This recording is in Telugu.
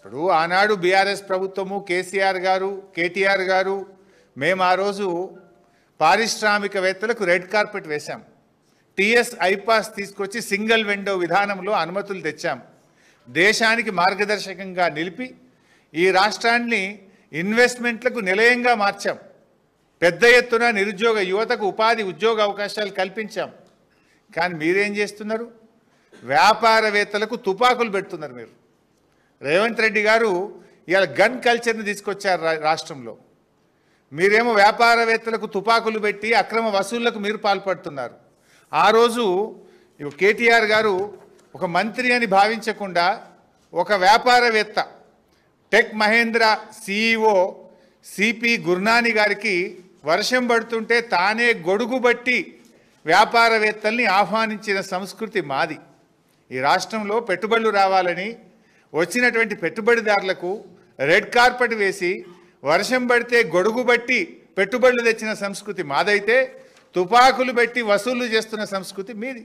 ఇప్పుడు ఆనాడు బీఆర్ఎస్ ప్రభుత్వము కేసీఆర్ గారు కేటీఆర్ గారు మేము ఆ రోజు పారిశ్రామికవేత్తలకు రెడ్ కార్పెట్ వేశాం. టీఎస్ ఐపాస్ తీసుకొచ్చి సింగిల్ విండో విధానంలో అనుమతులు తెచ్చాం. దేశానికి మార్గదర్శకంగా నిలిపి ఈ రాష్ట్రాన్ని ఇన్వెస్ట్మెంట్లకు నిలయంగా మార్చాం. పెద్ద ఎత్తున నిరుద్యోగ యువతకు ఉపాధి ఉద్యోగ అవకాశాలు కల్పించాం. కానీ మీరేం చేస్తున్నారు? వ్యాపారవేత్తలకు తుపాకులు పెడుతున్నారు. మీరు రేవంత్ రెడ్డి గారు ఇవాళ గన్ కల్చర్ని తీసుకొచ్చారు రాష్ట్రంలో. మీరేమో వ్యాపారవేత్తలకు తుపాకులు పెట్టి అక్రమ వసూళ్లకు మీరు పాల్పడుతున్నారు. ఆ రోజు కేటీఆర్ గారు ఒక మంత్రి అని భావించకుండా ఒక వ్యాపారవేత్త టెక్ మహేంద్ర సిఇఓ సిపి గుర్నాని గారికి వర్షం పడుతుంటే తానే గొడుగు బట్టి వ్యాపారవేత్తల్ని ఆహ్వానించిన సంస్కృతి మాది. ఈ రాష్ట్రంలో పెట్టుబడులు రావాలని వచ్చినటువంటి పెట్టుబడిదారులకు రెడ్ కార్పెట్ వేసి వర్షం పడితే గొడుగు బట్టి పెట్టుబడులు తెచ్చిన సంస్కృతి మాదైతే తుపాకులు పెట్టి వసూళ్లు చేస్తున్న సంస్కృతి మీది.